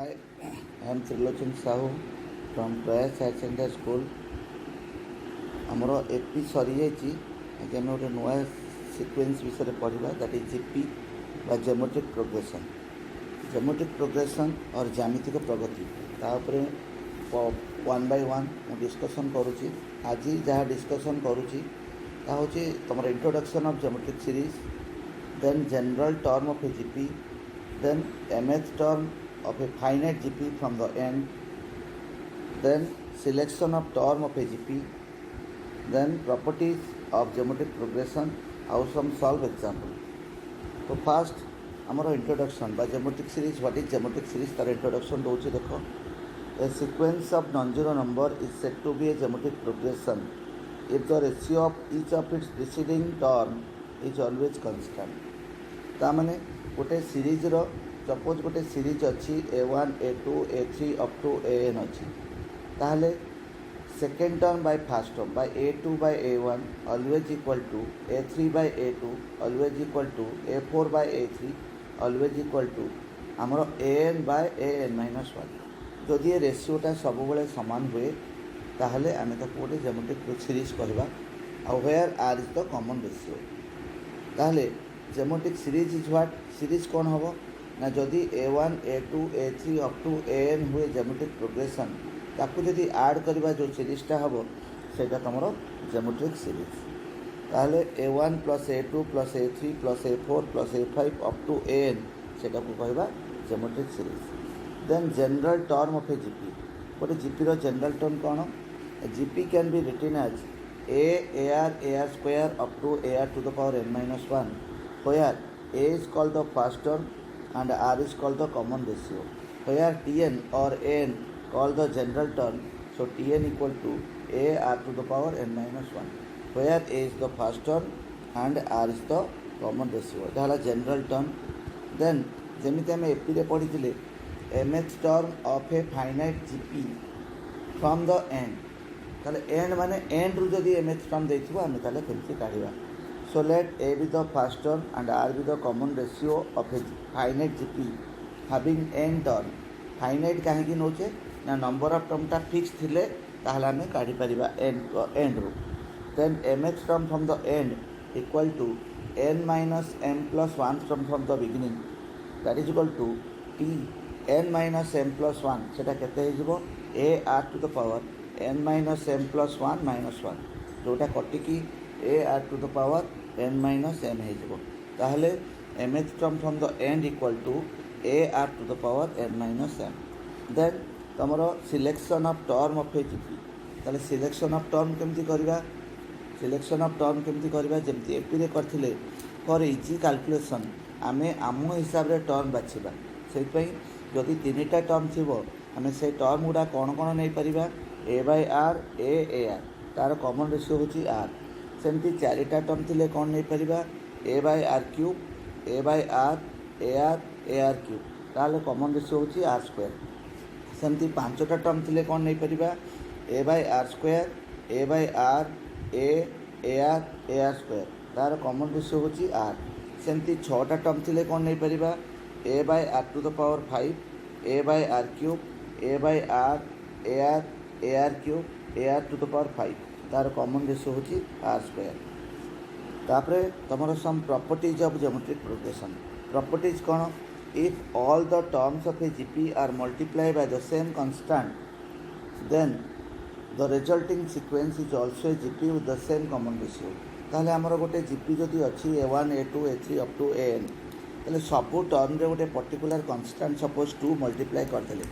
Hi, I am Trilochan Sahu from Prayas Higher Secondary School. आमर AP सरी जाइए आज आम गोटे नुआ सिक्वेन्स विषय पढ़ा दैट इज जीपी बा ज्योमेट्रिक प्रोग्रेसन और ज्यामितिक प्रगति तापर वन बाय वन मुझे डिस्कसन करुँची आज जहाँ डिस्कसन करुँची तुम introduction of geometric series then general term of a GP then mth term of a finite GP from the end, then selection of term of a GP, then properties of geometric progression, how some solve example. So first our introduction by geometric series. What is geometric series? तार introduction दूसरी देखो. A sequence of non-zero number is said to be a geometric progression if the ratio of each of its preceding term is always constant. तामाने गोटे series suppose गोटे series अच्छी A1 A2 A3 up to AN अच्छी ताहले second term by first term by A2 by A1 always equal to A3 by A2 always equal to A4 by A3 always equal to आमर AN by AN minus one जदि रेसीोटा सब बेले सामान हुए ताहले आमे ताको गोटे ज्योमेट्रिक सीरीज कहवा आउ where r is the common ratio ताहले geometric series is what series कौन हम ना जदि A1 A2 A3 up to AN हुए ज्योमेट्रिक प्रोग्रेसन ताकू जदि ऐड करवा जो सीरीजटा हम सेटा तुम ज्योमेट्रिक सीरीज ताहले A1 plus A2 plus A3 plus A4 plus A5 up to AN सेटा को कहवा geometric series then general term of a GP गोटे जीपी रो जनरल टर्म कौन GP can be written as AR square up to AR to the power n minus 1 where A is called the first term and R is called the common ratio, where Tn or n called the general term, so Tn equal to AR to the power n minus 1, where A is the first term and R is the common ratio. That is general term. Then जमीती आम AP पढ़ी mth term of a finite GP from the end ताले end माने end रु जदि mth term देथिबो आमे ताले केमती काढिबा. So let A be the first term and R be the common ratio of a finite GP having n term. Finite कहीं नौचे ना number of term टा फिक्स थिले ताहले आमे काढी परिबा end row. Then mth term from the end equal to n minus m plus 1 from the beginning, that is equal to t n minus m plus 1 सेटा केते हे जिवो a r to the power n minus m plus 1 minus 1 जोटा कटि की a r to the power n minus m हे जिवो ताहले mth term from the end equal to a r to the power n minus m. Then तमरो selection of term of a GP ताले selection of term केमती करबा selection of term केमती करबा जेमती AP रे करथिले फॉर इजी कैलकुलेशन आमे आम हिसाब रे टर्म बाछिबा सेहि पई जदि तीनटा टर्म थिबो आमे से टर्म गुडा कोन कोन नै परिबा a by r a ar तार कॉमन रेशियो होची r सेमती चारिटा टर्म थिले कोन नै परिबा a by r cube a by r ar cube ताले कॉमन रेशियो होची r स्क्वायर सेमती पांचटा टर्म थिले कोन नै परिबा a by r square a by r ar square तार कॉमन रेशियो होची r सेमती छटा टर्म थिले कोन नै परिबा a by r to the power 5 a by r cube a by r ar cube ar to the power 5 तार common ratio होची r स्क्वायर. तापरे तमरो some properties of geometric progression properties कोन if all the terms of a GP are multiply by the same constant then the resulting sequence is also a GP with the same common ratio ताले हमर गोटे GP जदि अछि A1 A2 A3 up to AN ताले सबु term रे गोटे particular constant suppose 2 multiply कर देले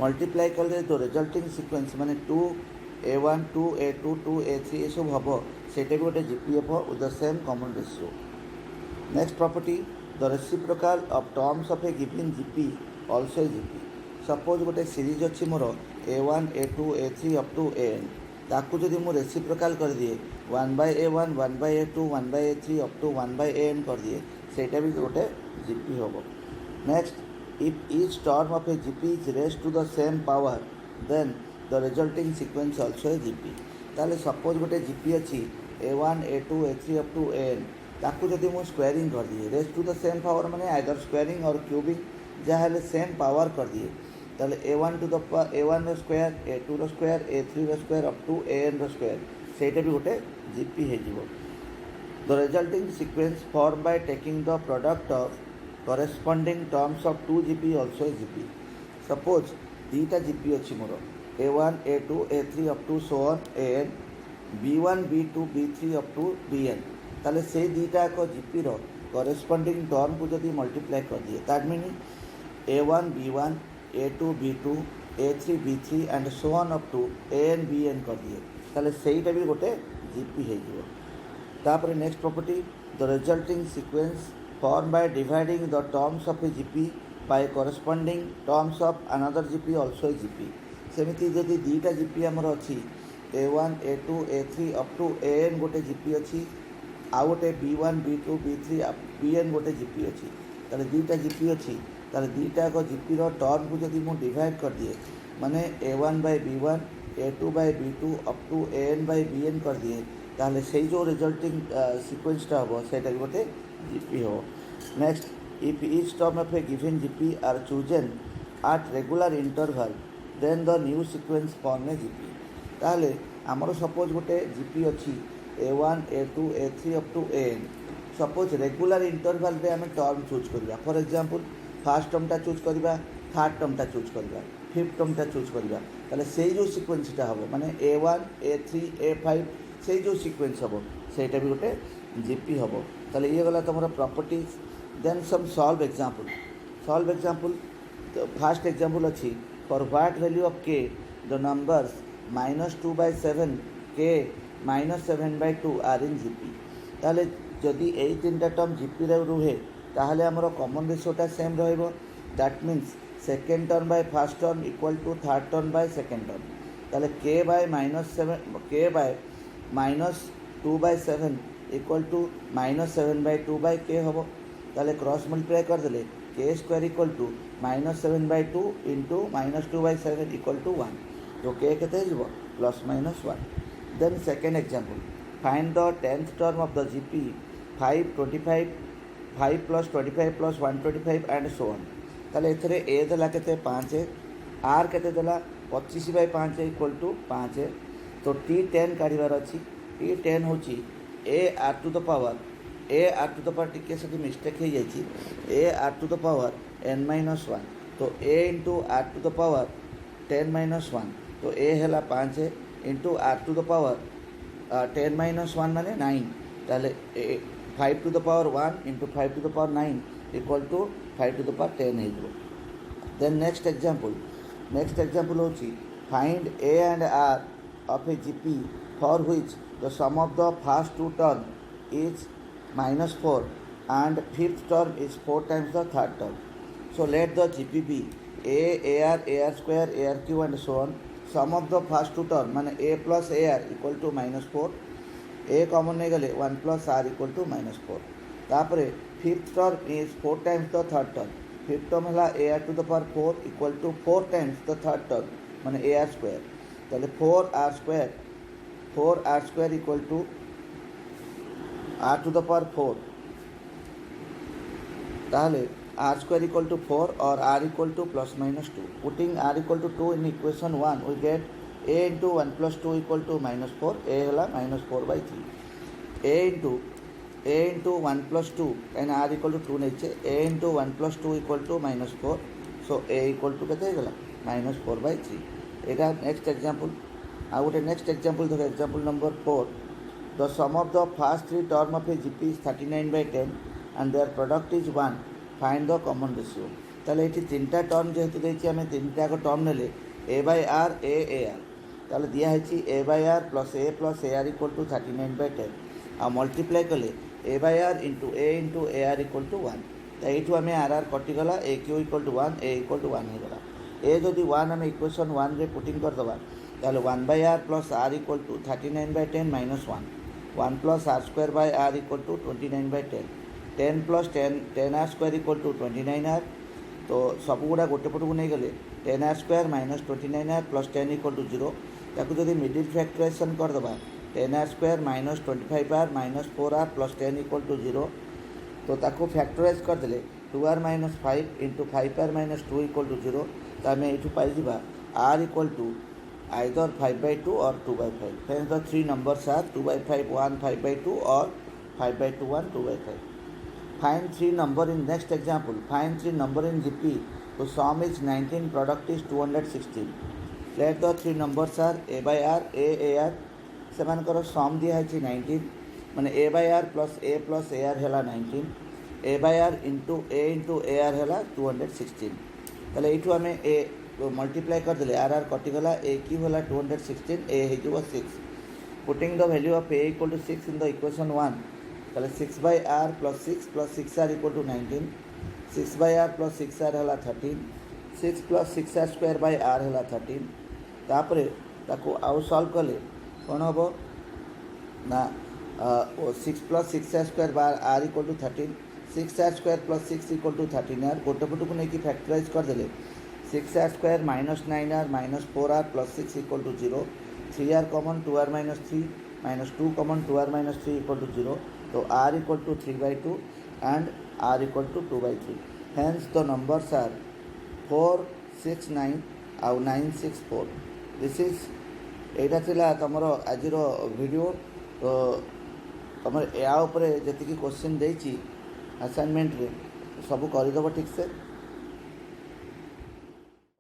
मल्टीप्लाई करले तो रिजल्टिंग सीक्वेंस माने 2 A1 2 A2 2 A3 ये सब हम सेटा भी गोटे जीपी हम with the same common ratio. Next property the reciprocal of terms of a given GP also GP suppose गोटे सीरीज अच्छी मोर A1 A2 A3 up to AN ताकू जदि मु रेसिप्रोकाल कर दिए 1 by A1 1 by A2 1 by A3 up to 1 by AN कर दिए सेटा भी गोटे जीपी हम. Next if each term of a GP is raised to the same power then the resulting sequence also a GP ताले suppose गोटे GP अच्छी A1 A2 A3 up to AN ताकू जदि मु स्क्वायरिंग कर दिए raised to the same power माने either squaring और क्यूबिंग जहाँ सेम पावर कर दिए তাহলে a1 to the power a1 ର ସ୍କୋୟାର a2 ର ସ୍କୋୟାର a3 ର ସ୍କୋୟାର ଅପ୍ ଟୁ an ର ସ୍କୋୟାର ସେଇଟା ବି ଗୋଟେ ଜିପି ହେଇଯିବ। The resulting sequence formed by taking the product of corresponding terms of 2 GP also is GP. Suppose दीटा GP अच्छी मोर a1 a2 a3 up to so on an b1 b2 b3 up to bn ताले से दीटा को GP रो corresponding term को जदि multiply कर दिए that means a1 b1 a2 b2 a3 b3 and so on up to an bn कर दिए ताले सेहीटा भी गोटे GP है जीवो। तापर next property the resulting sequence form by dividing the terms of a GP by corresponding terms of another GP also a GP सेमती जदि दीटा जीपी आमर अच्छी a1 a2 a3 up to an गोटे जीपी अच्छी आउ गोटे b1 b2 b3 bn गोटे जीपी अच्छी ताले दीटा जीपी अच्छी ताले दीटा को जीपी रो टर्म को जदि मु डिवाइड कर दिए माने a1 by b1 a2 by b2 up to an by bn कर दिए ताहले से जो रिजल्टिंग सीक्वेंसटा हम से गोटे जीपी हो। Next if each term of a given GP are chosen at regular interval then the new sequence form a GP ताहले आमर सपोज गोटे जीपी अच्छी a1 a2 a3 up to an suppose regular interval रे आम term choose करवा for example first टर्मटा choose करवा third टर्मटा चूज करवा फिफ्थ टर्मटा चूज करवा ताहले से जो सीक्वेंसटा हम माने a1 a3 a5 से जो सीक्वेंस हम सेटा भी गोटे जीपी हम ताले ये गला तुम properties then some solve example तो फर्स्ट एग्जांपल अच्छी for what value of k the numbers -2/7 k -7/2 are in GP ताले जदि यही तीन टर्म जीपी रुहे ताहले हमर कॉमन रेशियोटा सेम रहिबो that means second term by first term equal to third term by second term ताले के बाय -7 के बाय -2/7 इक्वल टू -7/2 बाय के हम ताले क्रॉस मल्टीप्लाई कर देले k square equal to -7/2 into -2/7 equal to 1 जो के केते हो +-1। Then second example find the 10th term of the GP 5 25 5 + 25 + 125 and so on ताले एथरे ए देला केते 5 आर केते देला 25/5 इक्वल टू 5 तो T10 काढ़ार अच्छी T10 हूँ a r to the power t से मिस्टेक हो जाए a r to the power n-1 तो a into r to the power 10-1 तो ए है 5 into r to the power 10-1 माने 9 ताले 5 to the power 1 into 5 to the power 9 equal to 5 to the power 10 हो। Then next example हूँ find a and r of a GP for which the sum of the first two term is -4 and fifth term is 4 times the third term. So let the GP be A, AR, AR square, ARQ and so on. Sum of the first two term माने A plus AR equal to -4 A common नहीं गले 1 plus R equal to -4 तापरे fifth term is 4 times the third term fifth term है AR to the power 4 equal to 4 times the third term माने AR square ताले 4r square equal to r to the power 4 ताले r square equal to 4 और r equal to +-2 putting r equal to 2 in equation 1 we get a into 1 + 2 equal to -4 a है -4/3 a into 1 + 2 and r equal to 2 नहीं a into 1 + 2 equal to -4 so a equal to केते गला -4/3 एटा next example आ गोटे next example देखो example number 4 the sum of the first three term of a GP is 39/10 and their product is 1 find the common ratio ताले एठी तीनटा term जेहेतु देछि हमें तीनटा को टर्म नेले a/r a/ar ताले दिया है a/r + a + ar equal to 39/10 आ मल्टीप्लाई कले a/r into a into ar equal to 1 तो ये आम आर कटिगला a cube equal to 1 a equal to 1 होगा ए जदि 1 आम इक्वेशन 1 रे पुटिंग करदे ताहले 1/r + r equal to 39/10 -1 1 + r square by r equal to 29/10 10 + 10r square equal to 29r तो सब गुड़ा गोटे पट को नहीं गले 10r square -29r + 10 equal to 0 ताकू जदि मिडिल फैक्टराइजेशन करदे 10r square -25r -4r + 10 equal to 0 तो ताकू फैक्टराइज करदे 2r - 5 × 5r - 2 इक्वल टू 0 तो आम ये पाइबा r equal to either 5/2 or 2/5. Hence the three numbers are 2/5 1, 5/2 or 5/2 1, 2/5. Find three number in next example. Find three number in GP whose sum is 19, product is 216. Let the three numbers are a by r, AR. सेमानकर सम दिखाई 19 माने a by r plus ar है 19, a by r into ar है 216. ताले ये आम a multiply करदे r r कटिगला a cube है 216 ए हो 6. Putting the value of a equal to 6 in the equation 1 ताले 6 by r plus 6 r equal to 19, 6 by r plus 6 r है 13, 6 plus 6 r square by r है 13. तापरे ताको आउ सॉल्व कले कौन हम ना 6 plus 6 r square by r equal to 13, 6 r square plus 6 equal to 13 r गोटे पट को लेकिन फैक्टराइज करदे 6 r square minus 9 r minus 4 r plus 6 equal to 0, 3 r common 2 r minus 3 minus 2 common 2 r minus 3 equal to 0. तो r equal to 3/2 and r equal to 2/3. Hence the numbers are 4, 6, 9 आउ 9, 6, 4. This is एटा थिला तमर आज video. तो तुम या जी question देती assignment रे सब करदेव ठीक से.